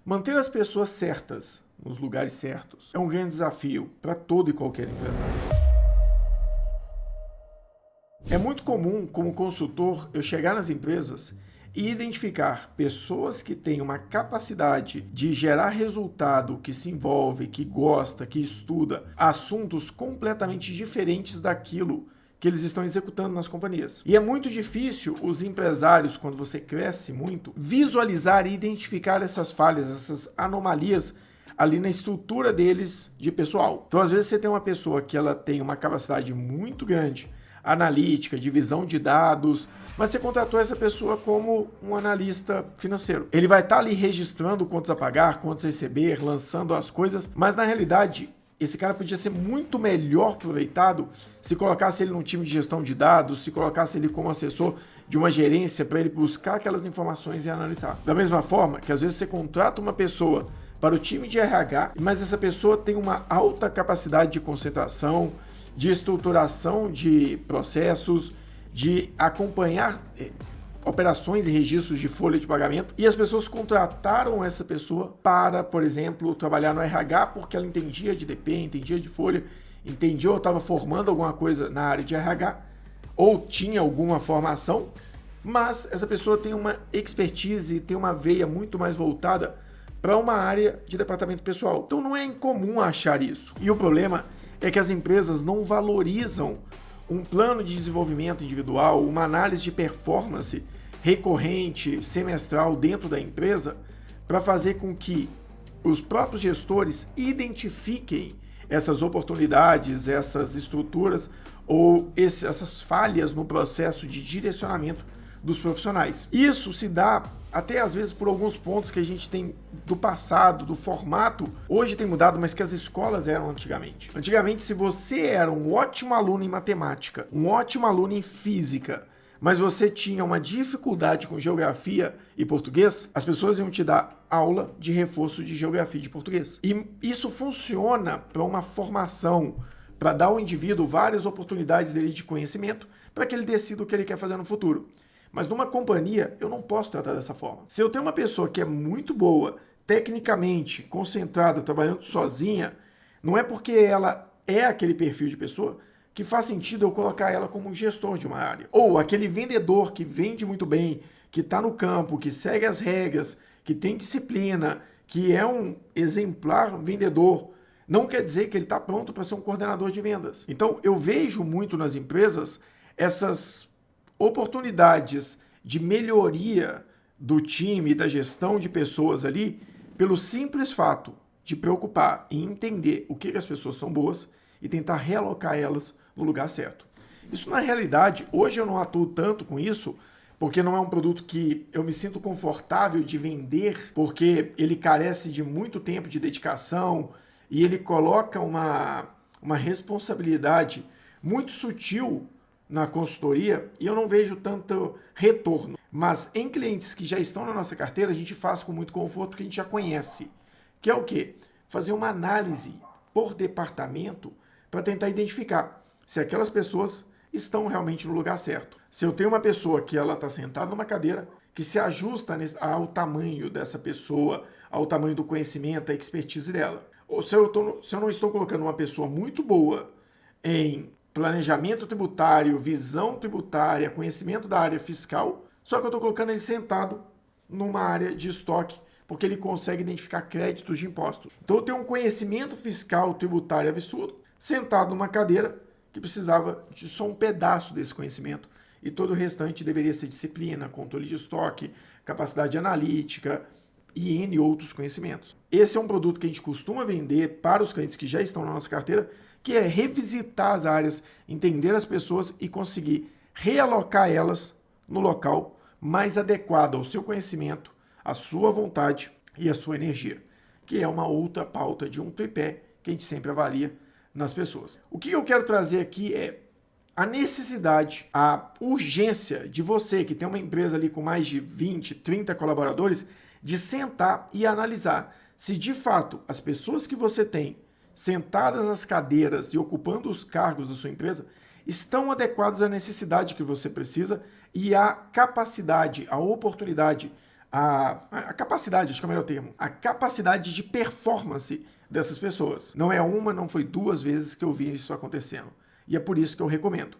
Manter as pessoas certas nos lugares certos é um grande desafio para todo e qualquer empresário. É muito comum, como consultor, eu chegar nas empresas e identificar pessoas que têm uma capacidade de gerar resultado, que se envolve, que gosta, que estuda assuntos completamente diferentes daquilo que eles estão executando nas companhias. E é muito difícil os empresários, quando você cresce muito, visualizar e identificar essas falhas, essas anomalias ali na estrutura deles de pessoal. Então, às vezes, você tem uma pessoa que ela tem uma capacidade muito grande, analítica, de visão de dados, mas você contratou essa pessoa como um analista financeiro. Ele vai estar ali registrando contas a pagar, contas a receber, lançando as coisas, mas na realidade, esse cara podia ser muito melhor aproveitado se colocasse ele num time de gestão de dados, se colocasse ele como assessor de uma gerência para ele buscar aquelas informações e analisar. Da mesma forma que às vezes você contrata uma pessoa para o time de RH, mas essa pessoa tem uma alta capacidade de concentração, de estruturação de processos, de acompanhar operações e registros de folha de pagamento, e as pessoas contrataram essa pessoa para, por exemplo, trabalhar no RH porque ela entendia de DP, entendia de folha, entendia ou estava formando alguma coisa na área de RH, ou tinha alguma formação, mas essa pessoa tem uma expertise, tem uma veia muito mais voltada para uma área de departamento pessoal. Então não é incomum achar isso. E o problema é que as empresas não valorizam um plano de desenvolvimento individual, uma análise de performance recorrente, semestral dentro da empresa, para fazer com que os próprios gestores identifiquem essas oportunidades, essas estruturas ou essas falhas no processo de direcionamento dos profissionais. Isso se dá até às vezes por alguns pontos que a gente tem do passado, do formato, hoje tem mudado, mas que as escolas eram antigamente. Antigamente, se você era um ótimo aluno em matemática, um ótimo aluno em física, mas você tinha uma dificuldade com geografia e português, as pessoas iam te dar aula de reforço de geografia e de português. E isso funciona para uma formação, para dar ao indivíduo várias oportunidades dele de conhecimento, para que ele decida o que ele quer fazer no futuro. Mas numa companhia, eu não posso tratar dessa forma. Se eu tenho uma pessoa que é muito boa, tecnicamente, concentrada, trabalhando sozinha, não é porque ela é aquele perfil de pessoa que faz sentido eu colocar ela como um gestor de uma área. Ou aquele vendedor que vende muito bem, que está no campo, que segue as regras, que tem disciplina, que é um exemplar vendedor, não quer dizer que ele está pronto para ser um coordenador de vendas. Então, eu vejo muito nas empresas essas oportunidades de melhoria do time e da gestão de pessoas ali, pelo simples fato de preocupar em entender o que as pessoas são boas e tentar realocar elas no lugar certo. Isso, na realidade, hoje eu não atuo tanto com isso, porque não é um produto que eu me sinto confortável de vender, porque ele carece de muito tempo de dedicação e ele coloca uma responsabilidade muito sutil na consultoria e eu não vejo tanto retorno. Mas em clientes que já estão na nossa carteira, a gente faz com muito conforto porque a gente já conhece. Que é o quê? Fazer uma análise por departamento para tentar identificar se aquelas pessoas estão realmente no lugar certo. Se eu tenho uma pessoa que ela está sentada numa cadeira que se ajusta ao tamanho dessa pessoa, ao tamanho do conhecimento, a expertise dela. Ou se eu não estou colocando uma pessoa muito boa em planejamento tributário, visão tributária, conhecimento da área fiscal, só que eu estou colocando ele sentado numa área de estoque, porque ele consegue identificar créditos de imposto. Então eu tenho um conhecimento fiscal tributário absurdo, sentado numa cadeira que precisava de só um pedaço desse conhecimento, e todo o restante deveria ser disciplina, controle de estoque, capacidade analítica e N outros conhecimentos. Esse é um produto que a gente costuma vender para os clientes que já estão na nossa carteira, que é revisitar as áreas, entender as pessoas e conseguir realocar elas no local mais adequado ao seu conhecimento, à sua vontade e à sua energia, que é uma outra pauta de um tripé que a gente sempre avalia nas pessoas. O que eu quero trazer aqui é a necessidade, a urgência de você, que tem uma empresa ali com mais de 20, 30 colaboradores, de sentar e analisar se de fato as pessoas que você tem sentadas nas cadeiras e ocupando os cargos da sua empresa estão adequadas à necessidade que você precisa e à capacidade, à oportunidade, a capacidade, acho que é o melhor termo, a capacidade de performance dessas pessoas. Não é uma, não foi duas vezes que eu vi isso acontecendo. E é por isso que eu recomendo.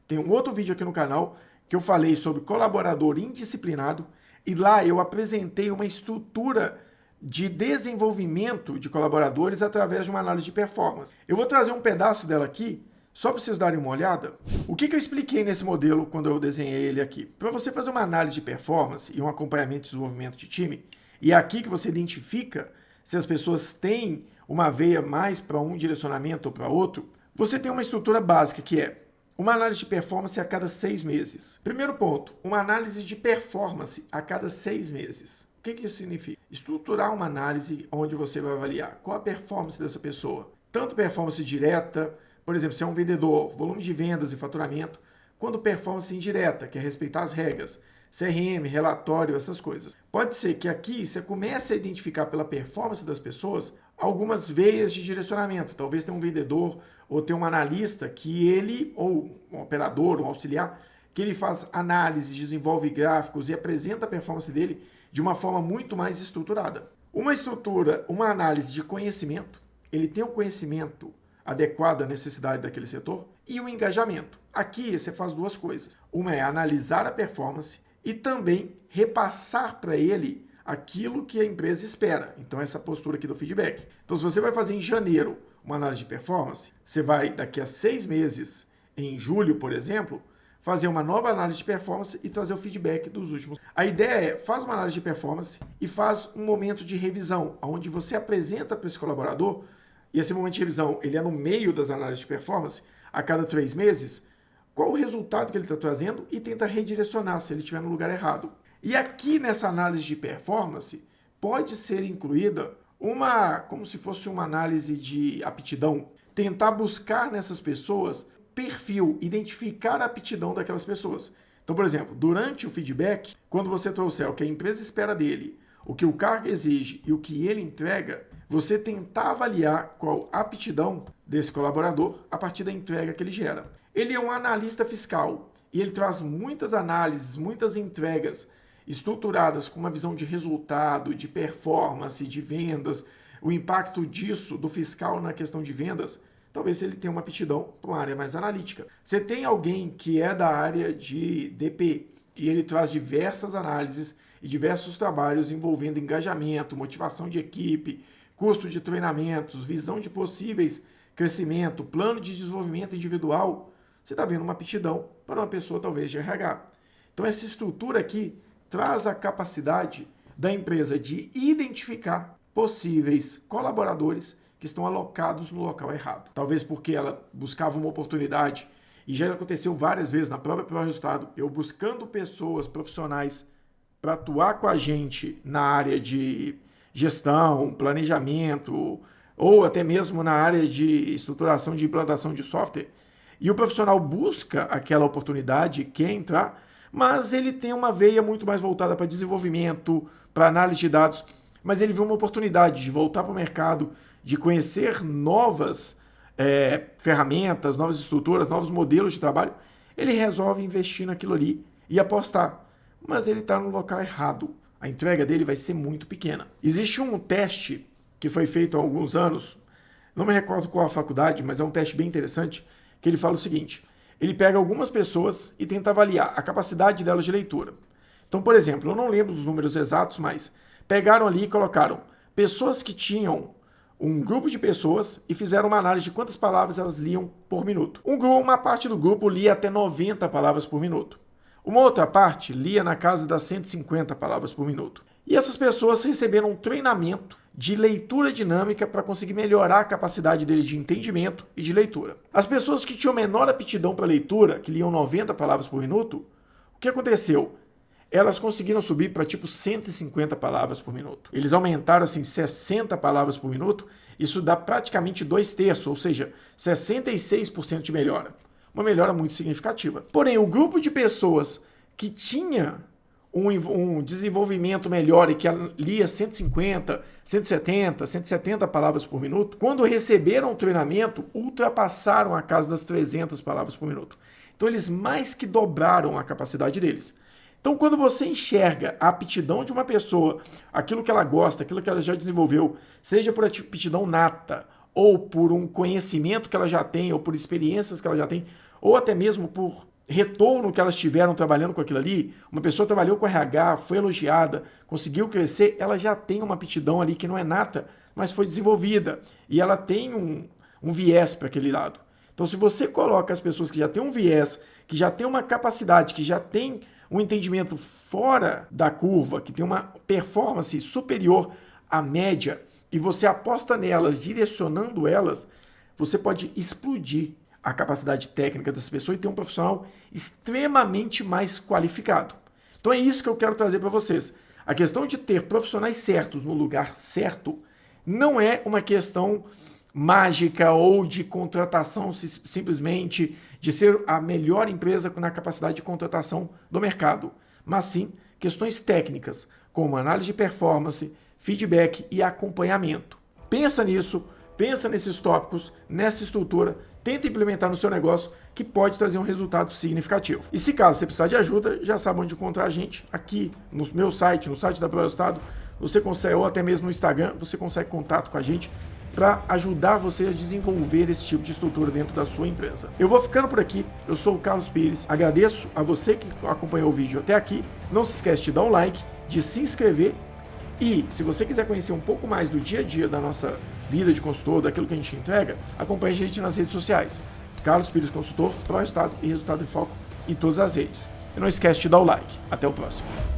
Tem um outro vídeo aqui no canal que eu falei sobre colaborador indisciplinado e lá eu apresentei uma estrutura de desenvolvimento de colaboradores através de uma análise de performance. Eu vou trazer um pedaço dela aqui, só para vocês darem uma olhada. O que eu expliquei nesse modelo quando eu desenhei ele aqui? Para você fazer uma análise de performance e um acompanhamento de desenvolvimento de time, e é aqui que você identifica se as pessoas têm uma veia mais para um direcionamento ou para outro, você tem uma estrutura básica que é uma análise de performance a cada 6 meses. Primeiro ponto, uma análise de performance a cada 6 meses. O que isso significa? Estruturar uma análise onde você vai avaliar qual a performance dessa pessoa. Tanto performance direta, por exemplo, se é um vendedor, volume de vendas e faturamento, quanto performance indireta, que é respeitar as regras, CRM, relatório, essas coisas. Pode ser que aqui você comece a identificar pela performance das pessoas algumas veias de direcionamento. Talvez tenha um vendedor ou tenha um analista que ele, ou um operador, um auxiliar, que ele faz análise, desenvolve gráficos e apresenta a performance dele de uma forma muito mais estruturada. Uma estrutura, uma análise de conhecimento, ele tem um conhecimento adequado à necessidade daquele setor e o engajamento. Aqui você faz duas coisas. Uma é analisar a performance e também repassar para ele aquilo que a empresa espera. Então, essa postura aqui do feedback. Então, se você vai fazer em janeiro uma análise de performance, você vai, daqui a 6 meses, em julho, por exemplo, fazer uma nova análise de performance e trazer o feedback dos últimos. A ideia é, faz uma análise de performance e faz um momento de revisão, onde você apresenta para esse colaborador, e esse momento de revisão, ele é no meio das análises de performance, a cada 3 meses, qual o resultado que ele está trazendo e tenta redirecionar se ele estiver no lugar errado. E aqui nessa análise de performance, pode ser incluída como se fosse uma análise de aptidão, tentar buscar nessas pessoas perfil, identificar a aptidão daquelas pessoas. Então, por exemplo, durante o feedback, quando você trouxer o que a empresa espera dele, o que o cargo exige e o que ele entrega, você tentar avaliar qual a aptidão desse colaborador a partir da entrega que ele gera. Ele é um analista fiscal e ele traz muitas análises, muitas entregas estruturadas com uma visão de resultado, de performance, de vendas, o impacto disso, do fiscal na questão de vendas. Talvez ele tenha uma aptidão para uma área mais analítica. Você tem alguém que é da área de DP e ele traz diversas análises e diversos trabalhos envolvendo engajamento, motivação de equipe, custo de treinamentos, visão de possíveis crescimento, plano de desenvolvimento individual. Você está vendo uma aptidão para uma pessoa talvez de RH. Então essa estrutura aqui traz a capacidade da empresa de identificar possíveis colaboradores que estão alocados no local errado. Talvez porque ela buscava uma oportunidade, e já aconteceu várias vezes na própria Pro Resultado, eu buscando pessoas profissionais para atuar com a gente na área de gestão, planejamento, ou até mesmo na área de estruturação de implantação de software, e o profissional busca aquela oportunidade, quer entrar, mas ele tem uma veia muito mais voltada para desenvolvimento, para análise de dados, mas ele viu uma oportunidade de voltar para o mercado, de conhecer novas ferramentas, novas estruturas, novos modelos de trabalho, ele resolve investir naquilo ali e apostar. Mas ele está no local errado. A entrega dele vai ser muito pequena. Existe um teste que foi feito há alguns anos, não me recordo qual a faculdade, mas é um teste bem interessante, que ele fala o seguinte: ele pega algumas pessoas e tenta avaliar a capacidade delas de leitura. Então, por exemplo, eu não lembro dos números exatos, mas pegaram ali e colocaram pessoas que tinham um grupo de pessoas e fizeram uma análise de quantas palavras elas liam por minuto. Uma parte do grupo lia até 90 palavras por minuto. Uma outra parte lia na casa das 150 palavras por minuto. E essas pessoas receberam um treinamento de leitura dinâmica para conseguir melhorar a capacidade deles de entendimento e de leitura. As pessoas que tinham menor aptidão para leitura, que liam 90 palavras por minuto, o que aconteceu? Elas conseguiram subir para tipo 150 palavras por minuto. Eles aumentaram assim 60 palavras por minuto, isso dá praticamente 2/3, ou seja, 66% de melhora. Uma melhora muito significativa. Porém, o grupo de pessoas que tinha um desenvolvimento melhor e que lia 150, 170, 170 palavras por minuto, quando receberam o treinamento, ultrapassaram a casa das 300 palavras por minuto. Então, eles mais que dobraram a capacidade deles. Então, quando você enxerga a aptidão de uma pessoa, aquilo que ela gosta, aquilo que ela já desenvolveu, seja por aptidão nata, ou por um conhecimento que ela já tem, ou por experiências que ela já tem, ou até mesmo por retorno que elas tiveram trabalhando com aquilo ali, uma pessoa trabalhou com RH, foi elogiada, conseguiu crescer, ela já tem uma aptidão ali que não é nata, mas foi desenvolvida, e ela tem um viés para aquele lado. Então, se você coloca as pessoas que já têm um viés, que já têm uma capacidade, que já têm um entendimento fora da curva, que tem uma performance superior à média, e você aposta nelas, direcionando elas, você pode explodir a capacidade técnica dessa pessoa e ter um profissional extremamente mais qualificado. Então é isso que eu quero trazer para vocês. A questão de ter profissionais certos no lugar certo não é uma questão mágica ou de contratação simplesmente de ser a melhor empresa na capacidade de contratação do mercado, mas sim questões técnicas, como análise de performance, feedback e acompanhamento. Pensa nisso, pensa nesses tópicos, nessa estrutura, tenta implementar no seu negócio que pode trazer um resultado significativo. E se caso você precisar de ajuda, já sabe onde encontrar a gente, aqui no meu site, no site da ProRestado, você consegue, ou até mesmo no Instagram, você consegue contato com a gente para ajudar você a desenvolver esse tipo de estrutura dentro da sua empresa. Eu vou ficando por aqui, eu sou o Carlos Pires, agradeço a você que acompanhou o vídeo até aqui, não se esquece de dar um like, de se inscrever e se você quiser conhecer um pouco mais do dia a dia da nossa vida de consultor, daquilo que a gente entrega, acompanhe a gente nas redes sociais. Carlos Pires Consultor, ProRestado e Resultado em Foco em todas as redes. E não esquece de dar o like. Até o próximo.